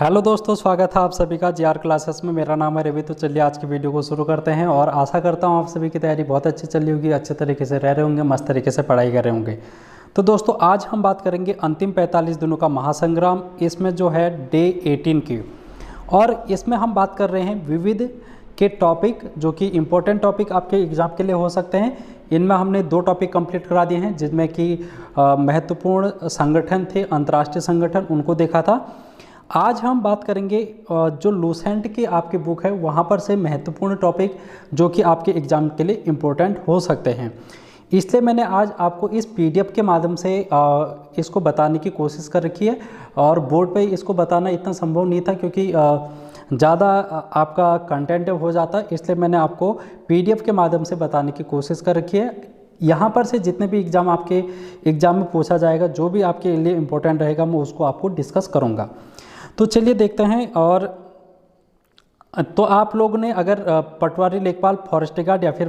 Hello दोस्तों, स्वागत है आप सभी का जीआर क्लासेस में। मेरा नाम है रवि। तो चलिए आज की वीडियो को शुरू करते हैं और आशा करता हूँ आप सभी की तैयारी बहुत अच्छी चल रही होगी, अच्छे तरीके से रह रहे होंगे, मस्त तरीके से पढ़ाई कर रहे होंगे। तो दोस्तों आज हम बात करेंगे अंतिम 45 दिनों का महासंग्राम, इसमें जो है डे 18 की। और इसमें हम बात कर रहे हैं विविध के टॉपिक जो कि इम्पोर्टेंट टॉपिक आपके एग्जाम के लिए हो सकते हैं। इनमें हमने 2 टॉपिक कंप्लीट करा दिए हैं, जिसमें कि महत्वपूर्ण संगठन थे, अंतर्राष्ट्रीय संगठन, उनको देखा था। आज हम बात करेंगे जो लूसेंट की आपकी बुक है वहाँ पर से महत्वपूर्ण टॉपिक जो कि आपके एग्ज़ाम के लिए इम्पोर्टेंट हो सकते हैं। इसलिए मैंने आज आपको इस पीडीएफ के माध्यम से इसको बताने की कोशिश कर रखी है। और बोर्ड पे इसको बताना इतना संभव नहीं था क्योंकि ज़्यादा आपका कंटेंट हो जाता, इसलिए मैंने आपको पीडीएफ के माध्यम से बताने की कोशिश कर रखी है। यहाँ पर से जितने भी एग्ज़ाम आपके एग्ज़ाम में पूछा जाएगा, जो भी आपके लिए इम्पोर्टेंट रहेगा, मैं उसको आपको डिस्कस करूँगा। तो चलिए देखते हैं। और तो आप लोग ने अगर पटवारी, लेखपाल, फॉरेस्ट गार्ड या फिर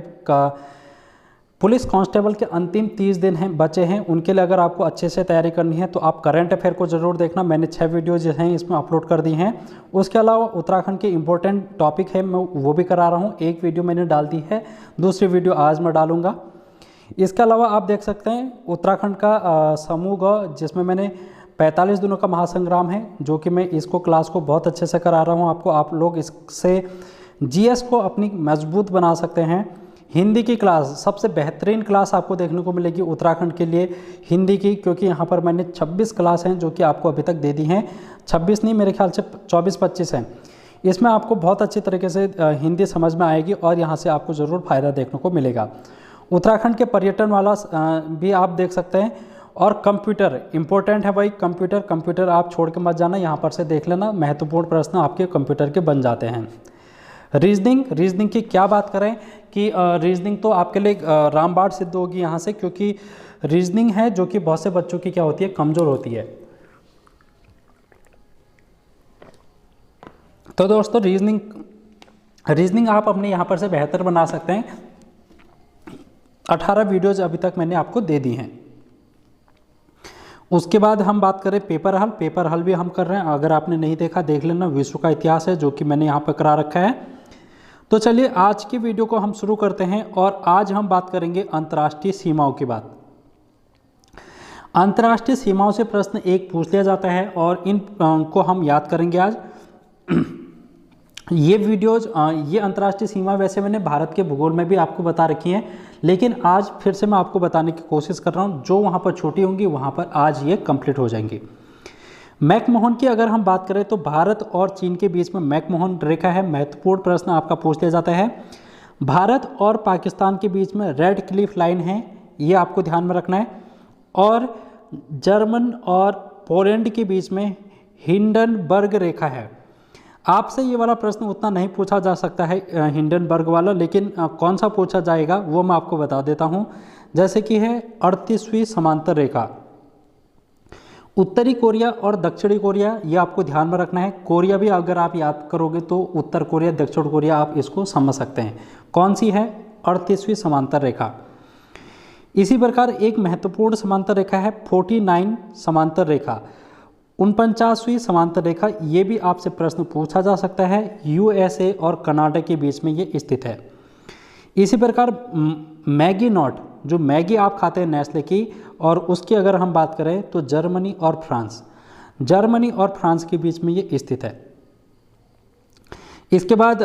पुलिस कांस्टेबल के अंतिम 30 दिन हैं बचे हैं, उनके लिए अगर आपको अच्छे से तैयारी करनी है तो आप करंट अफेयर को ज़रूर देखना। मैंने 6 वीडियो जो हैं इसमें अपलोड कर दी हैं। उसके अलावा उत्तराखंड के इम्पोर्टेंट टॉपिक है, मैं वो भी करा रहा हूँ। एक वीडियो मैंने डाल दी है, दूसरी वीडियो आज मैं डालूँगा। इसके अलावा आप देख सकते हैं उत्तराखंड का समूह ग, जिसमें मैंने 45 दिनों का महासंग्राम है, जो कि मैं इसको क्लास को बहुत अच्छे से करा रहा हूँ आपको। आप लोग इससे जीएस को अपनी मजबूत बना सकते हैं। हिंदी की क्लास सबसे बेहतरीन क्लास आपको देखने को मिलेगी उत्तराखंड के लिए हिंदी की, क्योंकि यहाँ पर मैंने 26 क्लास हैं जो कि आपको अभी तक दे दी हैं। 26 नहीं, मेरे ख्याल से 24-25 हैं। इसमें आपको बहुत अच्छी तरीके से हिंदी समझ में आएगी और यहाँ से आपको ज़रूर फ़ायदा देखने को मिलेगा। उत्तराखंड के पर्यटन वाला भी आप देख सकते हैं। और कंप्यूटर इम्पोर्टेंट है भाई, कंप्यूटर आप छोड़ के मत जाना, यहाँ पर से देख लेना, महत्वपूर्ण प्रश्न आपके कंप्यूटर के बन जाते हैं। रीजनिंग की क्या बात करें कि रीजनिंग तो आपके लिए रामबाण सिद्ध होगी यहाँ से, क्योंकि रीजनिंग है जो कि बहुत से बच्चों की क्या होती है, कमज़ोर होती है। तो दोस्तों रीजनिंग आप अपने यहाँ पर से बेहतर बना सकते हैं। 18 वीडियोज़ अभी तक मैंने आपको दे दी हैं। उसके बाद हम बात करें पेपर हल भी हम कर रहे हैं। अगर आपने नहीं देखा देख लेना, विश्व का इतिहास है जो कि मैंने यहाँ पर करा रखा है। तो चलिए आज की वीडियो को हम शुरू करते हैं। और आज हम बात करेंगे अंतर्राष्ट्रीय सीमाओं की बात। अंतर्राष्ट्रीय सीमाओं से प्रश्न एक पूछ लिया जाता है और इन को हम याद करेंगे आज। ये वीडियोज, ये अंतर्राष्ट्रीय सीमा वैसे मैंने भारत के भूगोल में भी आपको बता रखी हैं, लेकिन आज फिर से मैं आपको बताने की कोशिश कर रहा हूँ। जो वहाँ पर छोटी होंगी वहाँ पर आज ये कंप्लीट हो जाएंगी। मैकमोहन की अगर हम बात करें तो भारत और चीन के बीच में मैकमोहन रेखा है। महत्वपूर्ण प्रश्न आपका पूछ लिया जाता है। भारत और पाकिस्तान के बीच में रेड क्लिफ लाइन है, ये आपको ध्यान में रखना है। और जर्मन और पोलैंड के बीच में हिंडनबर्ग रेखा है। आपसे ये वाला प्रश्न उतना नहीं पूछा जा सकता है हिंडनबर्ग वाला, लेकिन कौन सा पूछा जाएगा वो मैं आपको बता देता हूँ। जैसे कि है 38वीं समांतर रेखा। उत्तरी कोरिया और दक्षिणी कोरिया, ये आपको ध्यान में रखना है। कोरिया भी अगर आप याद करोगे तो उत्तर कोरिया, दक्षिण कोरिया, आप इसको समझ सकते हैं। कौन सी है? 38वीं समांतर रेखा। इसी प्रकार एक महत्वपूर्ण समांतर रेखा है 49 समांतर रेखा, 49वीं समांतर रेखा। ये भी आपसे प्रश्न पूछा जा सकता है। यूएसए और कनाडा के बीच में ये स्थित है। इसी प्रकार मैगी नॉट, जो मैगी आप खाते हैं नेस्ले की, और उसकी अगर हम बात करें तो जर्मनी और फ्रांस के बीच में ये स्थित है। इसके बाद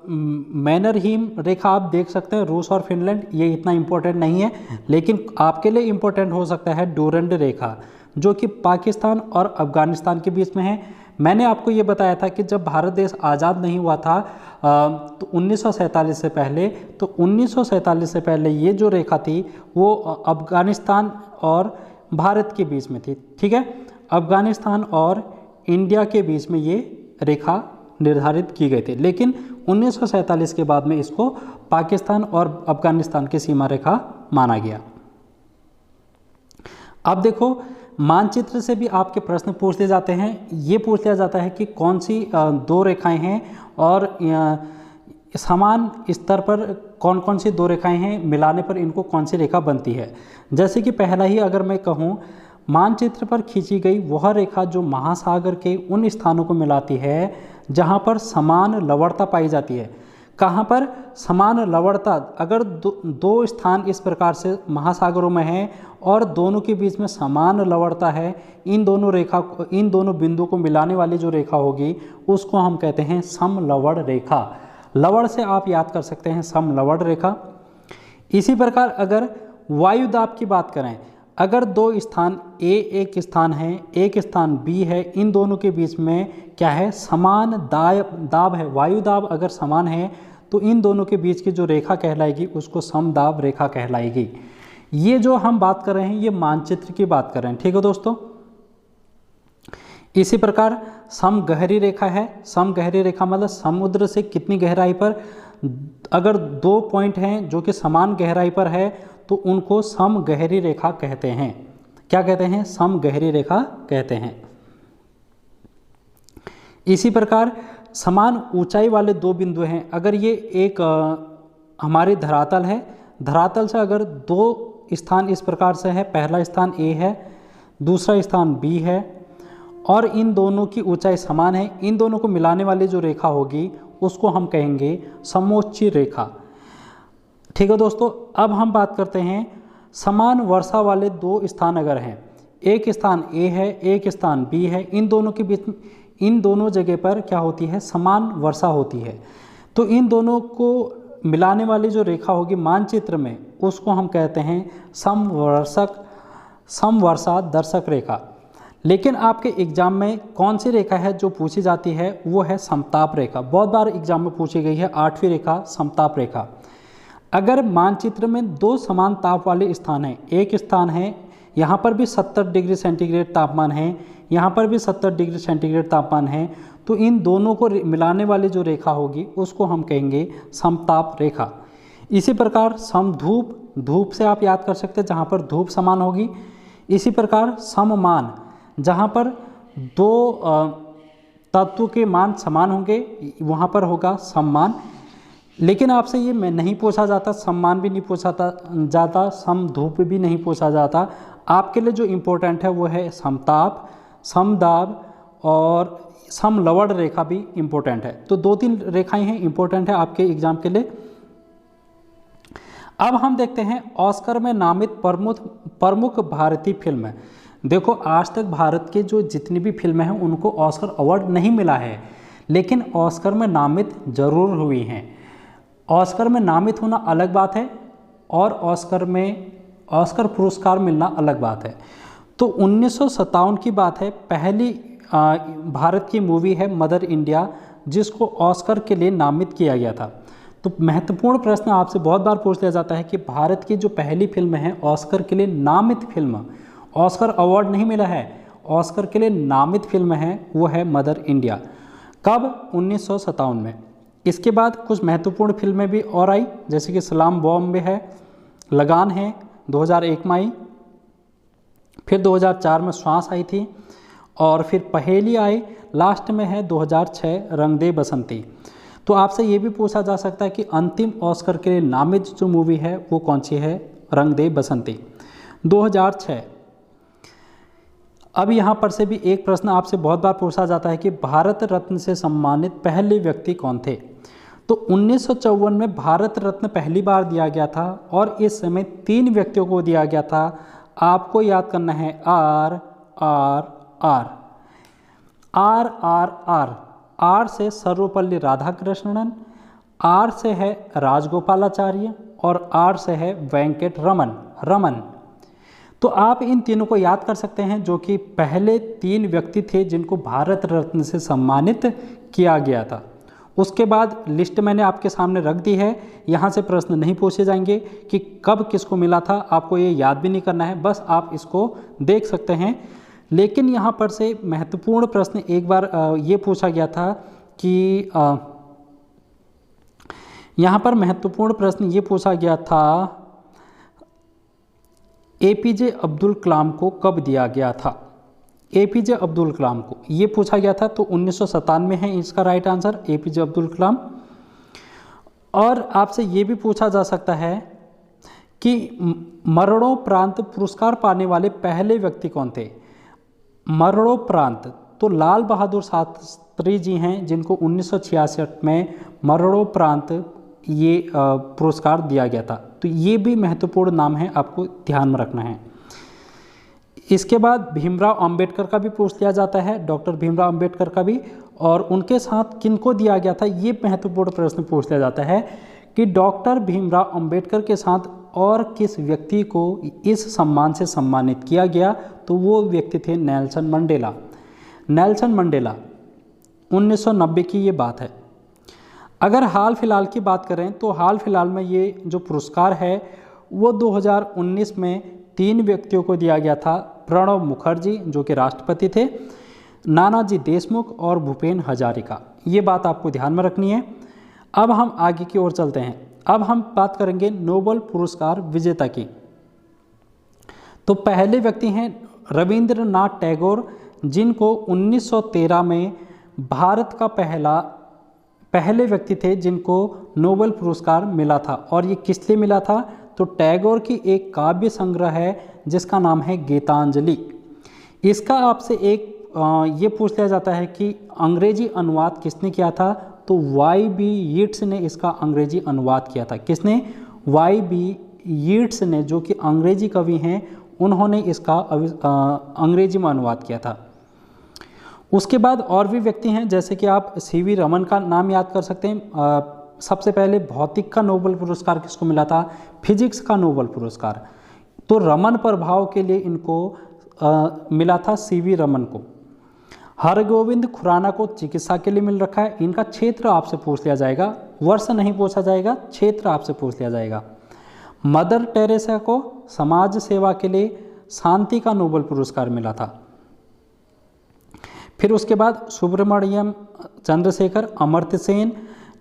मैनरहीम रेखा आप देख सकते हैं, रूस और फिनलैंड। ये इतना इम्पोर्टेंट नहीं है, लेकिन आपके लिए इम्पोर्टेंट हो सकता है डूरंड रेखा, जो कि पाकिस्तान और अफगानिस्तान के बीच में है। मैंने आपको ये बताया था कि जब भारत देश आज़ाद नहीं हुआ था तो 1947 से पहले, तो 1947 से पहले ये जो रेखा थी वो अफगानिस्तान और भारत के बीच में थी। ठीक है, अफगानिस्तान और इंडिया के बीच में ये रेखा निर्धारित की गई थी, लेकिन 1947 के बाद में इसको पाकिस्तान और अफगानिस्तान की सीमा रेखा माना गया। अब देखो, मानचित्र से भी आपके प्रश्न पूछ लिए जाते हैं। ये पूछ लिया जाता है कि कौन सी 2 रेखाएं हैं और समान स्तर पर कौन कौन सी 2 रेखाएं हैं, मिलाने पर इनको कौन सी रेखा बनती है। जैसे कि पहला ही अगर मैं कहूँ, मानचित्र पर खींची गई वह रेखा जो महासागर के उन स्थानों को मिलाती है जहां पर समान लवणता पाई जाती है। कहां पर समान लवणता? अगर दो स्थान इस प्रकार से महासागरों में हैं और दोनों के बीच में समान लवणता है, इन दोनों बिंदुओं को मिलाने वाली जो रेखा होगी उसको हम कहते हैं समलवण रेखा। लवण से आप याद कर सकते हैं समलवण रेखा। इसी प्रकार अगर वायु दाब की बात करें, अगर दो स्थान ए एक स्थान है, एक स्थान बी है, इन दोनों के बीच में क्या है? समान दाब है। वायु दाब अगर समान है तो इन दोनों के बीच की जो रेखा कहलाएगी उसको समदाब रेखा कहलाएगी। ये जो हम बात कर रहे हैं ये मानचित्र की बात कर रहे हैं, ठीक है दोस्तों। इसी प्रकार समगहरी रेखा है। समगहरी रेखा मतलब समुद्र से कितनी गहराई पर, अगर दो पॉइंट हैं जो कि समान गहराई पर है तो उनको समगहरी रेखा कहते हैं। क्या कहते हैं? समगहरी रेखा कहते हैं। इसी प्रकार समान ऊंचाई वाले दो बिंदु हैं, अगर ये एक हमारी धरातल है, धरातल से अगर दो स्थान इस प्रकार से है, पहला स्थान ए है, दूसरा स्थान बी है और इन दोनों की ऊंचाई समान है, इन दोनों को मिलाने वाली जो रेखा होगी उसको हम कहेंगे समोच्च रेखा, ठीक है दोस्तों। अब हम बात करते हैं समान वर्षा वाले दो स्थान अगर हैं, एक स्थान ए है, एक स्थान बी है, इन दोनों के बीच, इन दोनों जगह पर क्या होती है? समान वर्षा होती है। तो इन दोनों को मिलाने वाली जो रेखा होगी मानचित्र में उसको हम कहते हैं समवर्षा दर्शक रेखा। लेकिन आपके एग्जाम में कौन सी रेखा है जो पूछी जाती है? वो है समताप रेखा। बहुत बार एग्जाम में पूछी गई है 8वीं रेखा समताप रेखा। अगर मानचित्र में दो समान ताप वाले स्थान हैं, एक स्थान है यहाँ पर भी 70 डिग्री सेंटीग्रेड तापमान है, यहाँ पर भी 70 डिग्री सेंटीग्रेड तापमान है, तो इन दोनों को मिलाने वाली जो रेखा होगी उसको हम कहेंगे समताप रेखा। इसी प्रकार समधूप, धूप से आप याद कर सकते हैं जहाँ पर धूप समान होगी। इसी प्रकार सममान, जहाँ पर दो तत्व के मान समान होंगे वहाँ पर होगा सममान। लेकिन आपसे ये मैं नहीं पूछा जाता, सम्मान भी नहीं पूछा जाता, समधूप भी नहीं पूछा जाता। आपके लिए जो इम्पोर्टेंट है वो है समताप, समदाब और समलवण रेखा भी इम्पोर्टेंट है। तो 2-3 रेखाएं हैं इम्पोर्टेंट है आपके एग्जाम के लिए। अब हम देखते हैं ऑस्कर में नामित प्रमुख भारतीय फिल्म है। देखो आज तक भारत के जो जितनी भी फिल्में हैं उनको ऑस्कर अवार्ड नहीं मिला है, लेकिन ऑस्कर में नामित जरूर हुई हैं। ऑस्कर में नामित होना अलग बात है और ऑस्कर पुरस्कार मिलना अलग बात है। तो 1957 की बात है, पहली भारत की मूवी है मदर इंडिया जिसको ऑस्कर के लिए नामित किया गया था। तो महत्वपूर्ण प्रश्न आपसे बहुत बार पूछ लिया जाता है कि भारत की जो पहली फिल्म है ऑस्कर के लिए नामित फिल्म, ऑस्कर अवार्ड नहीं मिला है, ऑस्कर के लिए नामित फिल्म है वो है मदर इंडिया। कब? 1957 में। इसके बाद कुछ महत्वपूर्ण फिल्में भी और आई, जैसे कि सलाम बॉम्बे है, लगान है 2001 में आई, फिर 2004 में श्वास आई थी और फिर पहेली आई, लास्ट में है 2006 रंग दे बसंती। तो आपसे ये भी पूछा जा सकता है कि अंतिम ऑस्कर के लिए नामित जो मूवी है वो कौन सी है? रंग दे बसंती 2006। अब यहाँ पर से भी एक प्रश्न आपसे बहुत बार पूछा जाता है कि भारत रत्न से सम्मानित पहले व्यक्ति कौन थे? तो 1954 में भारत रत्न पहली बार दिया गया था और इस समय 3 व्यक्तियों को दिया गया था। आपको याद करना है R R R R R R R से सर्वपल्ली राधाकृष्णन, आर से है राजगोपालाचार्य और आर से है वेंकट रमन। तो आप इन तीनों को याद कर सकते हैं जो कि पहले 3 व्यक्ति थे जिनको भारत रत्न से सम्मानित किया गया था। उसके बाद लिस्ट मैंने आपके सामने रख दी है, यहाँ से प्रश्न नहीं पूछे जाएंगे कि कब किसको मिला था, आपको ये याद भी नहीं करना है, बस आप इसको देख सकते हैं। लेकिन यहाँ पर से महत्वपूर्ण प्रश्न एक बार ये पूछा गया था कि यहाँ पर महत्वपूर्ण प्रश्न ये पूछा गया था एपीजे अब्दुल कलाम को कब दिया गया था? एपीजे अब्दुल कलाम को ये पूछा गया था, तो 1997 है इसका right answer, APJ Abdul Kalam. और आपसे ये भी पूछा जा सकता है कि मरणोपरांत पुरस्कार पाने वाले पहले व्यक्ति कौन थे। मरणोपरांत तो लाल बहादुर शास्त्री जी हैं, जिनको 1966 में मरणोपरांत ये पुरस्कार दिया गया था। तो ये भी महत्वपूर्ण नाम है, आपको ध्यान में रखना है। इसके बाद भीमराव अंबेडकर का भी पूछ लिया जाता है, डॉक्टर भीमराव अंबेडकर का भी, और उनके साथ किनको दिया गया था, ये महत्वपूर्ण प्रश्न पूछ लिया जाता है कि डॉक्टर भीमराव अंबेडकर के साथ और किस व्यक्ति को इस सम्मान से सम्मानित किया गया। तो वो व्यक्ति थे नेल्सन मंडेला। नेल्सन मंडेला 1990 की ये बात है। अगर हाल फिलहाल की बात करें तो हाल फिलहाल में ये जो पुरस्कार है वो 2019 में 3 व्यक्तियों को दिया गया था। प्रणब मुखर्जी जो कि राष्ट्रपति थे, नानाजी देशमुख और भूपेन हजारिका। ये बात आपको ध्यान में रखनी है। अब हम आगे की ओर चलते हैं। अब हम बात करेंगे नोबेल पुरस्कार विजेता की। तो पहले व्यक्ति हैं रविंद्रनाथ टैगोर, जिनको 1913 में भारत का पहले व्यक्ति थे जिनको नोबेल पुरस्कार मिला था। और ये किस लिए मिला था, तो टैगोर की एक काव्य संग्रह है जिसका नाम है गीतांजलि। इसका आपसे एक ये पूछ लिया जाता है कि अंग्रेजी अनुवाद किसने किया था। तो वाई.बी. यीट्स ने इसका अंग्रेजी अनुवाद किया था। किसने, वाई.बी. यीट्स ने, जो कि अंग्रेजी कवि हैं, उन्होंने इसका अंग्रेजी में अनुवाद किया था। उसके बाद और भी व्यक्ति हैं, जैसे कि आप सी.वी. रमन का नाम याद कर सकते हैं। सबसे पहले भौतिक का नोबेल पुरस्कार किसको मिला था, फिजिक्स का नोबेल पुरस्कार। तो रमन प्रभाव के लिए इनको मिला था सी.वी. रमन को। हरगोविंद खुराना को चिकित्सा के लिए मिल रखा है। इनका क्षेत्र आपसे पूछ लिया जाएगा, वर्ष नहीं पूछा जाएगा, क्षेत्र आपसे पूछ लिया जाएगा। मदर टेरेसा को समाज सेवा के लिए शांति का नोबेल पुरस्कार मिला था। फिर उसके बाद सुब्रमण्यम चंद्रशेखर, अमर्त्य सेन।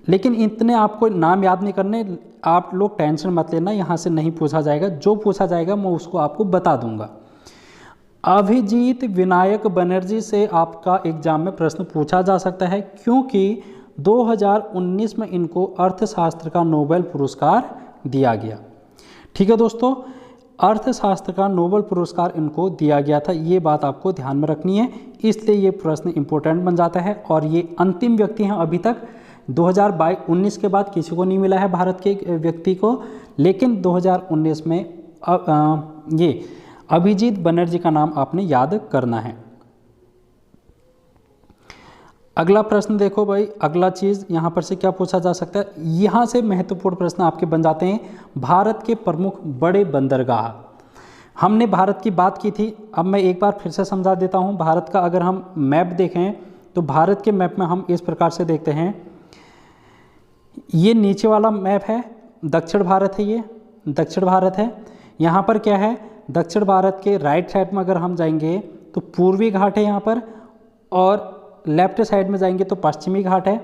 लेकिन इतने आपको नाम याद नहीं करने, आप लोग टेंशन मत लेना, यहाँ से नहीं पूछा जाएगा। जो पूछा जाएगा मैं उसको आपको बता दूंगा। अभिजीत विनायक बनर्जी से आपका एग्जाम में प्रश्न पूछा जा सकता है, क्योंकि 2019 में इनको अर्थशास्त्र का नोबेल पुरस्कार दिया गया। ठीक है दोस्तों, अर्थशास्त्र का नोबेल पुरस्कार इनको दिया गया था। ये बात आपको ध्यान में रखनी है, इसलिए ये प्रश्न इंपॉर्टेंट बन जाता है। और ये अंतिम व्यक्ति हैं अभी तक। 2019 के बाद किसी को नहीं मिला है भारत के व्यक्ति को, लेकिन 2019 में ये अभिजीत बनर्जी का नाम आपने याद करना है। अगला प्रश्न देखो भाई, अगला चीज़ यहाँ पर से क्या पूछा जा सकता है। यहाँ से महत्वपूर्ण प्रश्न आपके बन जाते हैं। भारत के प्रमुख बड़े बंदरगाह। हमने भारत की बात की थी, अब मैं एक बार फिर से समझा देता हूँ। भारत का अगर हम मैप देखें तो भारत के मैप में हम इस प्रकार से देखते हैं। ये नीचे वाला मैप है, दक्षिण भारत है, ये दक्षिण भारत है। यहाँ पर क्या है, दक्षिण भारत के राइट साइड में अगर हम जाएंगे तो पूर्वी घाट है यहाँ पर, और लेफ्ट साइड में जाएंगे तो पश्चिमी घाट है।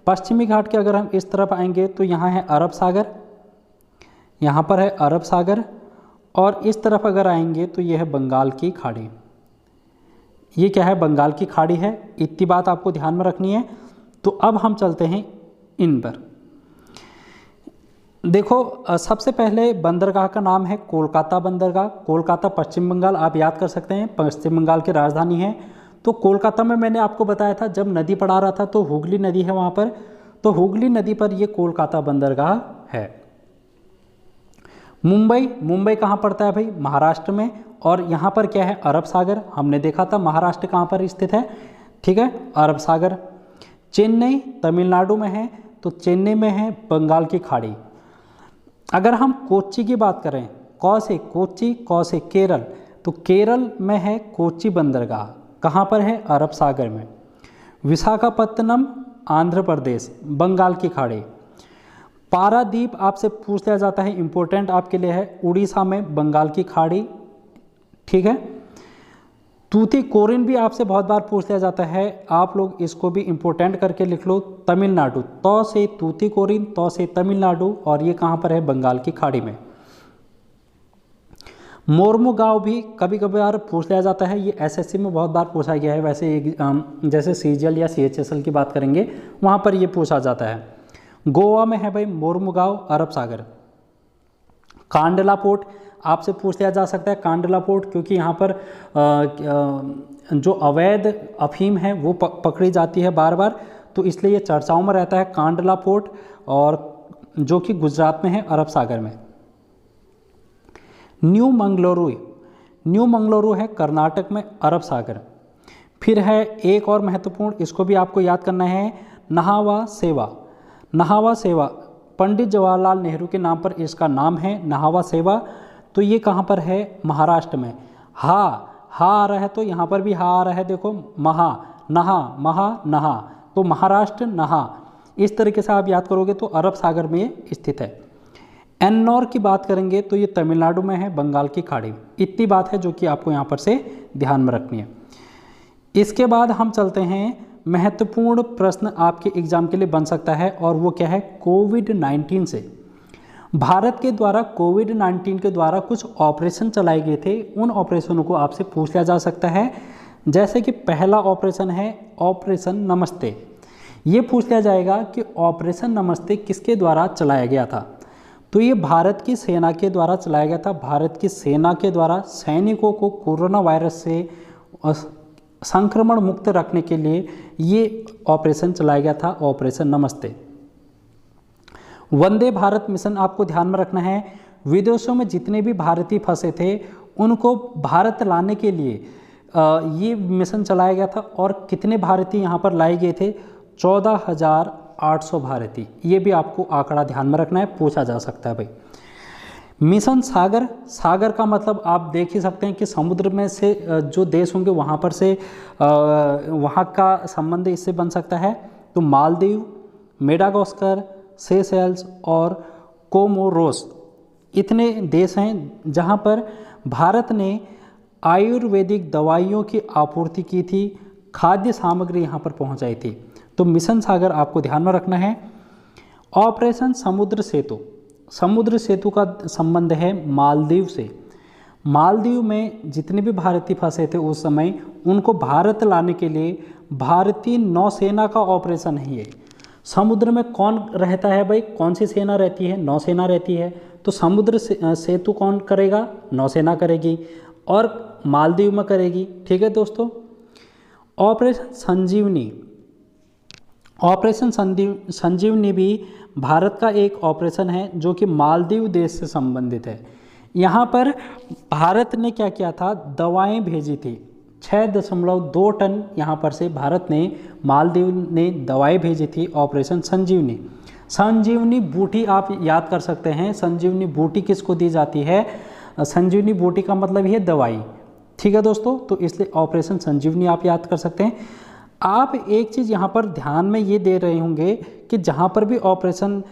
पश्चिमी घाट के अगर हम इस तरफ आएंगे तो यहाँ है अरब सागर, यहाँ पर है अरब सागर, और इस तरफ अगर आएंगे तो यह है बंगाल की खाड़ी। ये क्या है, बंगाल की खाड़ी है। इतनी बात आपको ध्यान में रखनी है। तो अब हम चलते हैं इन पर। देखो, सबसे पहले बंदरगाह का नाम है कोलकाता बंदरगाह। कोलकाता पश्चिम बंगाल, आप याद कर सकते हैं, पश्चिम बंगाल की राजधानी है। तो कोलकाता में मैंने आपको बताया था, जब नदी पढ़ा रहा था तो हुगली नदी है वहाँ पर, तो हुगली नदी पर ये कोलकाता बंदरगाह है। मुंबई कहाँ पड़ता है भाई, महाराष्ट्र में, और यहाँ पर क्या है, अरब सागर। हमने देखा था महाराष्ट्र कहाँ पर स्थित है, ठीक है, अरब सागर। चेन्नई तमिलनाडु में है, तो चेन्नई में है बंगाल की खाड़ी। अगर हम कोच्चि की बात करें, क से कोच्चि, क से केरल, तो केरल में है कोच्चि बंदरगाह। कहाँ पर है, अरब सागर में। विशाखापत्तनम आंध्र प्रदेश, बंगाल की खाड़ी। पारादीप आपसे पूछ लिया जाता है, इंपॉर्टेंट आपके लिए है, उड़ीसा में, बंगाल की खाड़ी, ठीक है। तूतीकोरिन भी आपसे बहुत बार पूछ लिया जाता है, आप लोग इसको भी इंपॉर्टेंट करके लिख लो, तमिलनाडु। तो से तूतीकोरिन, तो से तमिलनाडु, और ये कहाँ पर है, बंगाल की खाड़ी में। मोरमुगांव भी कभी कभार पूछ लिया जाता है, ये एसएससी में बहुत बार पूछा गया है। वैसे जैसे सीजीएल या सीएचएसएल की बात करेंगे वहाँ पर ये पूछा जाता है। गोवा में है भाई मोरमुगांव, अरब सागर। कांडला पोर्ट आपसे पूछ लिया जा सकता है, कांडला पोर्ट, क्योंकि यहाँ पर जो अवैध अफीम है वो पकड़ी जाती है बार बार, तो इसलिए ये चर्चाओं में रहता है कांडला पोर्ट, और जो कि गुजरात में है, अरब सागर में। न्यू मंगलुरु है कर्नाटक में, अरब सागर। फिर है एक और महत्वपूर्ण, इसको भी आपको याद करना है, नहावा सेवा पंडित जवाहरलाल नेहरू के नाम पर इसका नाम है, नहावा सेवा। तो ये कहाँ पर है? महाराष्ट्र में। हा आ रहा है तो यहाँ पर भी हा आ रहा है, देखो, नहा, तो महाराष्ट्र नहा। इस तरीके से आप याद करोगे तो अरब सागर में ये स्थित है। एन्नौर की बात करेंगे तो ये तमिलनाडु में है, बंगाल की खाड़ी। इतनी बात है जो कि आपको यहाँ पर से ध्यान में रखनी है। इसके बाद हम चलते हैं, महत्वपूर्ण प्रश्न आपके एग्जाम के लिए बन सकता है, और वो क्या है? कोविड-19 से भारत के द्वारा कोविड-19 के द्वारा कुछ ऑपरेशन चलाए गए थे, उन ऑपरेशनों को आपसे पूछ लिया जा सकता है। जैसे कि पहला ऑपरेशन है ऑपरेशन नमस्ते। ये पूछ लिया जाएगा कि ऑपरेशन नमस्ते किसके द्वारा चलाया गया था? तो ये भारत की सेना के द्वारा चलाया गया था। भारत की सेना के द्वारा सैनिकों को कोरोना वायरस से संक्रमण मुक्त रखने के लिए ये ऑपरेशन चलाया गया था, ऑपरेशन नमस्ते। वंदे भारत मिशन आपको ध्यान में रखना है। विदेशों में जितने भी भारतीय फंसे थे उनको भारत लाने के लिए ये मिशन चलाया गया था। और कितने भारतीय यहाँ पर लाए गए थे? 14,800 भारतीय। ये भी आपको आंकड़ा ध्यान में रखना है, पूछा जा सकता है भाई। मिशन सागर का मतलब आप देख ही सकते हैं कि समुद्र में से जो देश होंगे वहाँ पर से वहाँ का संबंध इससे बन सकता है। तो मालदीव, मेडागास्कर, सेशेल्स और कोमोरोस इतने देश हैं जहाँ पर भारत ने आयुर्वेदिक दवाइयों की आपूर्ति की थी, खाद्य सामग्री यहाँ पर पहुँचाई थी। तो मिशन सागर आपको ध्यान में रखना है। ऑपरेशन समुद्र सेतु का संबंध है मालदीव से। मालदीव में जितने भी भारतीय फंसे थे उस समय, उनको भारत लाने के लिए भारतीय नौसेना का ऑपरेशन है ये। समुद्र में कौन रहता है भाई? कौन सी सेना रहती है? नौसेना रहती है। तो समुद्र सेतु कौन करेगा? नौसेना करेगी, और मालदीव में करेगी। ठीक है दोस्तों। ऑपरेशन संजीवनी भी भारत का एक ऑपरेशन है जो कि मालदीव देश से संबंधित है। यहाँ पर भारत ने क्या किया था? दवाएं भेजी थी। 6.2 टन यहाँ पर से भारत ने, मालदीव ने दवाएं भेजी थी। ऑपरेशन संजीवनी बूटी आप याद कर सकते हैं। संजीवनी बूटी किसको दी जाती है? संजीवनी बूटी का मतलब ही है दवाई। ठीक है दोस्तों, तो इसलिए ऑपरेशन संजीवनी आप याद कर सकते हैं। आप एक चीज़ यहाँ पर ध्यान में ये दे रहे होंगे कि जहाँ पर भी ऑपरेशन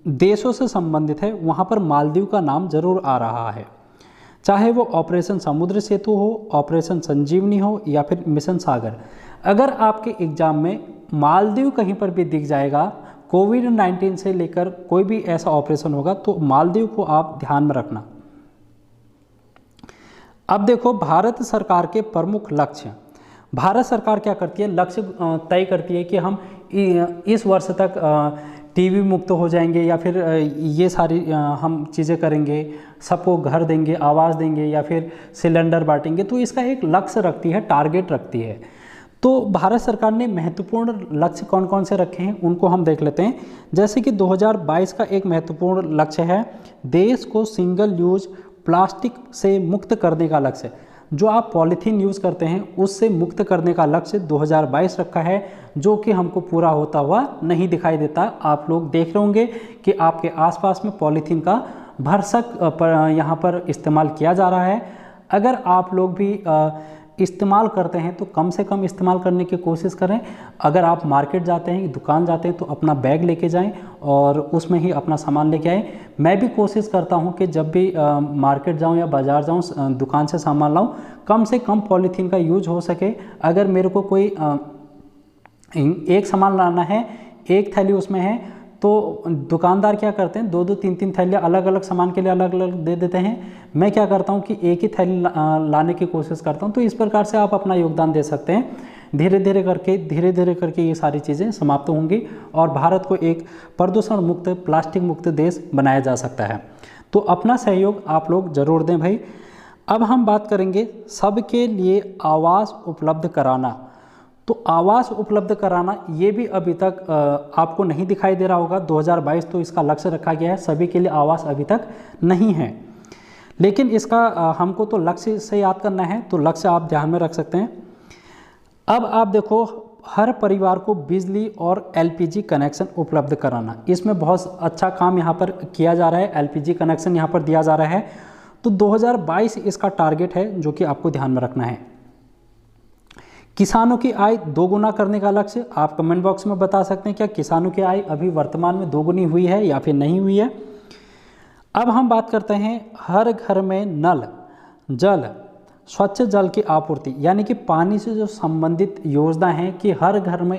देशों से संबंधित है वहाँ पर मालदीव का नाम जरूर आ रहा है, चाहे वो ऑपरेशन समुद्र सेतु हो, ऑपरेशन संजीवनी हो या फिर मिशन सागर। अगर आपके एग्जाम में मालदीव कहीं पर भी दिख जाएगा, कोविड-19 से लेकर कोई भी ऐसा ऑपरेशन होगा, तो मालदीव को आप ध्यान में रखना। अब देखो भारत सरकार के प्रमुख लक्ष्य। भारत सरकार क्या करती है? लक्ष्य तय करती है कि हम इस वर्ष तक टीबी मुक्त हो जाएंगे, या फिर ये सारी हम चीज़ें करेंगे, सबको घर देंगे, आवास देंगे, या फिर सिलेंडर बांटेंगे। तो इसका एक लक्ष्य रखती है, टारगेट रखती है। तो भारत सरकार ने महत्वपूर्ण लक्ष्य कौन कौन से रखे हैं उनको हम देख लेते हैं। जैसे कि 2022 का एक महत्वपूर्ण लक्ष्य है देश को सिंगल यूज प्लास्टिक से मुक्त करने का लक्ष्य। जो आप पॉलीथीन यूज़ करते हैं उससे मुक्त करने का लक्ष्य 2022 रखा है, जो कि हमको पूरा होता हुआ नहीं दिखाई देता। आप लोग देख रहे होंगे कि आपके आसपास में पॉलीथीन का भरसक यहाँ पर इस्तेमाल किया जा रहा है। अगर आप लोग भी इस्तेमाल करते हैं तो कम से कम इस्तेमाल करने की कोशिश करें। अगर आप मार्केट जाते हैं, दुकान जाते हैं, तो अपना बैग लेके जाएं और उसमें ही अपना सामान लेके आएँ। मैं भी कोशिश करता हूं कि जब भी मार्केट जाऊं या बाज़ार जाऊं, दुकान से सामान लाऊं, कम से कम पॉलीथीन का यूज हो सके। अगर मेरे को कोई एक सामान लाना है, एक थैली उसमें है, तो दुकानदार क्या करते हैं, 2-2, 3-3 थैलियाँ अलग अलग सामान के लिए अलग अलग दे देते हैं। मैं क्या करता हूँ कि एक ही थैली लाने की कोशिश करता हूँ। तो इस प्रकार से आप अपना योगदान दे सकते हैं। धीरे धीरे करके ये सारी चीज़ें समाप्त होंगी और भारत को एक प्रदूषण मुक्त, प्लास्टिक मुक्त देश बनाया जा सकता है। तो अपना सहयोग आप लोग ज़रूर दें भाई। अब हम बात करेंगे सबके लिए आवास उपलब्ध कराना। तो आवास उपलब्ध कराना ये भी अभी तक आपको नहीं दिखाई दे रहा होगा। 2022 तो इसका लक्ष्य रखा गया है, सभी के लिए आवास अभी तक नहीं है, लेकिन इसका हमको तो लक्ष्य से याद करना है, तो लक्ष्य आप ध्यान में रख सकते हैं। अब आप देखो, हर परिवार को बिजली और एलपीजी कनेक्शन उपलब्ध कराना, इसमें बहुत अच्छा काम यहाँ पर किया जा रहा है। एलपीजी कनेक्शन यहाँ पर दिया जा रहा है, तो 2022 इसका टारगेट है जो कि आपको ध्यान में रखना है। किसानों की आय दोगुना करने का लक्ष्य, आप कमेंट बॉक्स में बता सकते हैं क्या किसानों की आय अभी वर्तमान में दोगुनी हुई है या फिर नहीं हुई है। अब हम बात करते हैं हर घर में नल जल, स्वच्छ जल की आपूर्ति, यानी कि पानी से जो संबंधित योजना है कि हर घर में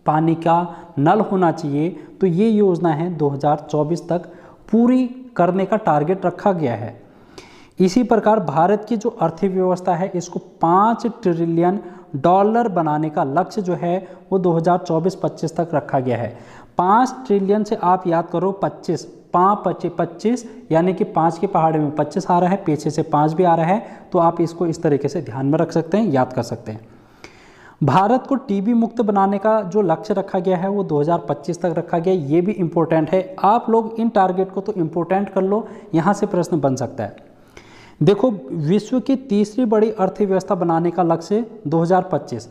पानी का नल होना चाहिए, तो ये योजना है 2024 तक पूरी करने का टारगेट रखा गया है। इसी प्रकार भारत की जो अर्थव्यवस्था है इसको $5 ट्रिलियन बनाने का लक्ष्य जो है वो 2024-25 तक रखा गया है। 5 ट्रिलियन से आप याद करो 25, 5 यानी कि 5 के पहाड़े में 25 आ रहा है, पीछे से 5 भी आ रहा है, तो आप इसको इस तरीके से ध्यान में रख सकते हैं, याद कर सकते हैं। भारत को टीबी मुक्त बनाने का जो लक्ष्य रखा गया है वो 2025 तक रखा गया है, ये भी इम्पोर्टेंट है। आप लोग इन टारगेट को तो इम्पोर्टेंट कर लो, यहाँ से प्रश्न बन सकता है। देखो, विश्व की तीसरी बड़ी अर्थव्यवस्था बनाने का लक्ष्य 2025,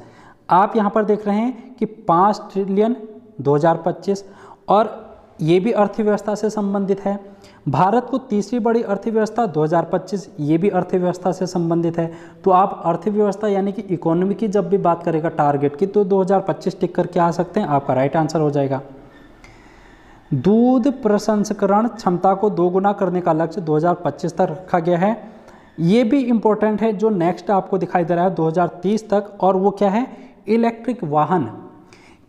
आप यहाँ पर देख रहे हैं कि 5 ट्रिलियन 2025, और ये भी अर्थव्यवस्था से संबंधित है। भारत को तीसरी बड़ी अर्थव्यवस्था 2025, ये भी अर्थव्यवस्था से संबंधित है। तो आप अर्थव्यवस्था यानी कि इकोनॉमी की जब भी बात करेगा टारगेट की, तो 2025 टिक करके आ सकते हैं, आपका राइट आंसर हो जाएगा। दूध प्रसंस्करण क्षमता को दोगुना करने का लक्ष्य 2025 तक रखा गया है, ये भी इम्पोर्टेंट है। जो नेक्स्ट आपको दिखाई दे रहा है 2030 तक, और वो क्या है, इलेक्ट्रिक वाहन,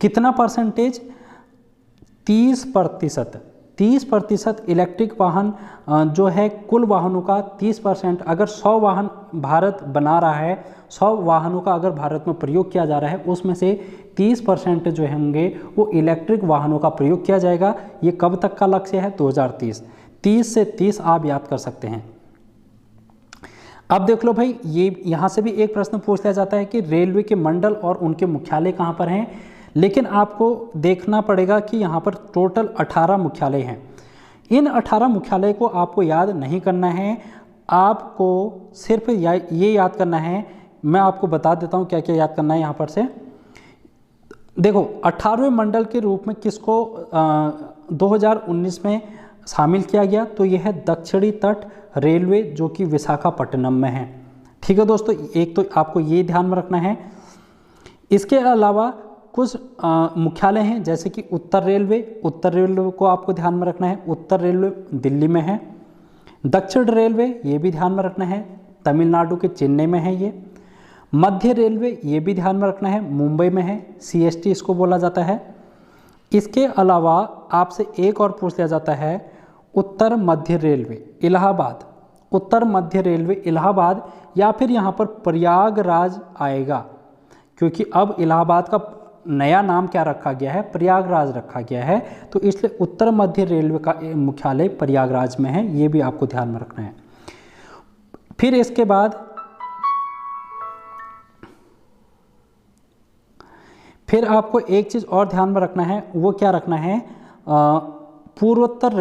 कितना परसेंटेज, 30% इलेक्ट्रिक वाहन जो है कुल वाहनों का 30%। अगर 100 वाहन भारत बना रहा है, 100 वाहनों का अगर भारत में प्रयोग किया जा रहा है, उसमें से 30% जो होंगे वो इलेक्ट्रिक वाहनों का प्रयोग किया जाएगा। ये कब तक का लक्ष्य है, 2030। 30 से 30 आप याद कर सकते हैं। अब देख लो भाई, ये यहाँ से भी एक प्रश्न पूछ लिया जाता है कि रेलवे के मंडल और उनके मुख्यालय कहाँ पर हैं, लेकिन आपको देखना पड़ेगा कि यहाँ पर टोटल 18 मुख्यालय हैं। इन 18 मुख्यालय को आपको याद नहीं करना है, आपको सिर्फ ये याद करना है। मैं आपको बता देता हूँ क्या क्या याद करना है यहाँ पर से। देखो, 18वें मंडल के रूप में किसको 2019 में शामिल किया गया, तो यह है दक्षिणी तट रेलवे, जो कि विशाखापट्टनम में है। ठीक है दोस्तों, एक तो आपको ये ध्यान में रखना है। इसके अलावा कुछ मुख्यालय हैं, जैसे कि उत्तर रेलवे को आपको ध्यान में रखना है, उत्तर रेलवे दिल्ली में है। दक्षिण रेलवे, ये भी ध्यान में रखना है, तमिलनाडु के चेन्नई में है ये। मध्य रेलवे, ये भी ध्यान में रखना है, मुंबई में है, CST इसको बोला जाता है। इसके अलावा आपसे एक और पूछ लिया जाता है, उत्तर मध्य रेलवे इलाहाबाद, उत्तर मध्य रेलवे इलाहाबाद, या फिर यहाँ पर प्रयागराज आएगा, क्योंकि अब इलाहाबाद का नया नाम क्या रखा गया है, प्रयागराज रखा गया है, तो इसलिए उत्तर मध्य रेलवे का मुख्यालय प्रयागराज में है, ये भी आपको ध्यान में रखना है। फिर इसके बाद फिर आपको एक चीज़ और ध्यान में रखना है, वो क्या रखना है, पूर्वोत्तर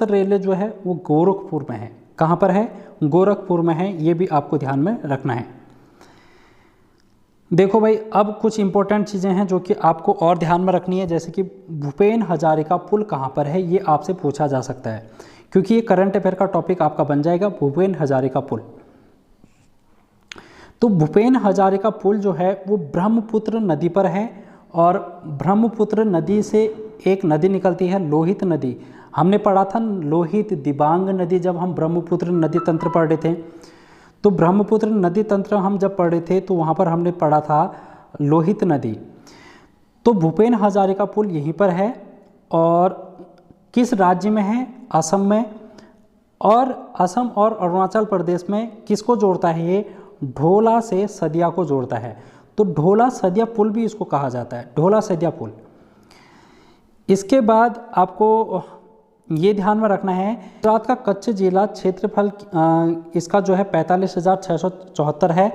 रेलवे जो है वो गोरखपुर में है। कहाँ पर है, गोरखपुर में है, ये भी आपको ध्यान में रखना है। देखो भाई, अब कुछ इंपॉर्टेंट चीज़ें हैं जो कि आपको और ध्यान में रखनी है, जैसे कि भूपेन हजारिका पुल कहाँ पर है, ये आपसे पूछा जा सकता है, क्योंकि ये करंट अफेयर का टॉपिक आपका बन जाएगा, भूपेन हजारिका पुल। तो भूपेन हजारिका पुल जो है वो ब्रह्मपुत्र नदी पर है, और ब्रह्मपुत्र नदी से एक नदी निकलती है, लोहित नदी। हमने पढ़ा था लोहित दिबांग नदी, जब हम ब्रह्मपुत्र नदी तंत्र पढ़ रहे थे। तो ब्रह्मपुत्र नदी तंत्र हम जब पढ़ रहे थे तो वहाँ पर हमने पढ़ा था लोहित नदी। तो भूपेन हजारिका पुल यहीं पर है, और किस राज्य में है, असम में, और असम और अरुणाचल प्रदेश में किसको जोड़ता है, ये ढोला से सदिया को जोड़ता है। तो ढोला सदिया पुल भी इसको कहा जाता है, ढोला सदिया पुल। इसके बाद आपको ये ध्यान में रखना है। गुजरात का कच्छ जिला क्षेत्रफल इसका जो है 45,674 है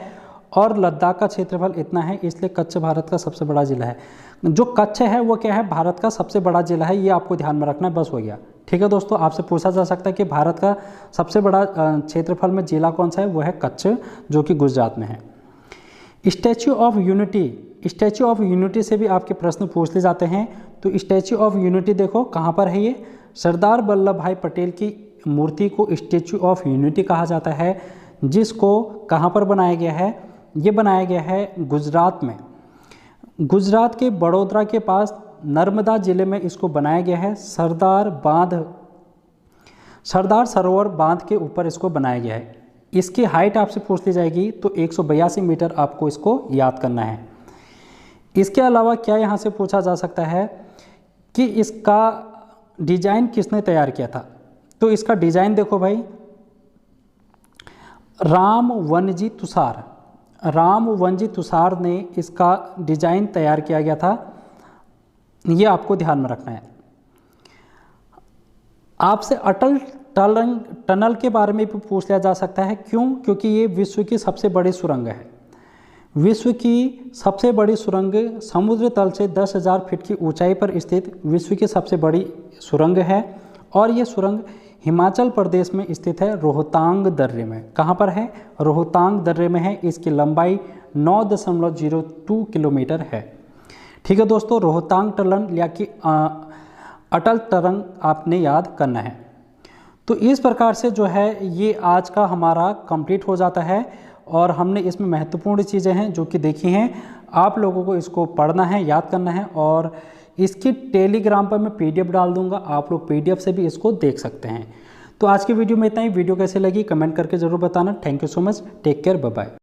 और लद्दाख का क्षेत्रफल इतना है, इसलिए कच्छ भारत का सबसे बड़ा जिला है। जो कच्छ है वो क्या है, भारत का सबसे बड़ा जिला है, ये आपको ध्यान में रखना है, बस हो गया। ठीक है दोस्तों, आपसे पूछा जा सकता है कि भारत का सबसे बड़ा क्षेत्रफल में जिला कौन सा है, वो है कच्छ, जो कि गुजरात में है। Statue of unity, statue of unity से भी आपके प्रश्न पूछ ले जाते हैं। तो स्टैच्यू ऑफ यूनिटी देखो कहाँ पर है, ये सरदार वल्लभ भाई पटेल की मूर्ति को स्टैच्यू ऑफ यूनिटी कहा जाता है, जिसको कहाँ पर बनाया गया है, ये बनाया गया है गुजरात में। गुजरात के बड़ोदरा के पास नर्मदा जिले में इसको बनाया गया है। सरदार सरोवर बांध के ऊपर इसको बनाया गया है। इसकी हाइट आपसे पूछ ली जाएगी तो 182 मीटर आपको इसको याद करना है। इसके अलावा क्या यहाँ से पूछा जा सकता है कि इसका डिजाइन किसने तैयार किया था। तो इसका डिजाइन देखो भाई, राम वनजी तुषार ने इसका डिजाइन तैयार किया गया था, ये आपको ध्यान में रखना है। आपसे अटल टनल के बारे में भी पूछ लिया जा सकता है, क्यों, क्योंकि ये विश्व की सबसे बड़ी सुरंग है। विश्व की सबसे बड़ी सुरंग समुद्र तल से 10,000 फीट की ऊंचाई पर स्थित विश्व की सबसे बड़ी सुरंग है और ये सुरंग हिमाचल प्रदेश में स्थित है, रोहतांग दर्रे में। कहाँ पर है, रोहतांग दर्रे में है। इसकी लंबाई 9.02 किलोमीटर है। ठीक है दोस्तों, रोहतांग टनल या कि अटल टनल आपने याद करना है। तो इस प्रकार से जो है ये आज का हमारा कंप्लीट हो जाता है और हमने इसमें महत्वपूर्ण चीज़ें हैं जो कि देखी हैं। आप लोगों को इसको पढ़ना है, याद करना है और इसकी टेलीग्राम पर मैं PDF डाल दूंगा, आप लोग PDF से भी इसको देख सकते हैं। तो आज की वीडियो में इतना ही। वीडियो कैसे लगी कमेंट करके ज़रूर बताना। Thank you so much, take care, bye bye.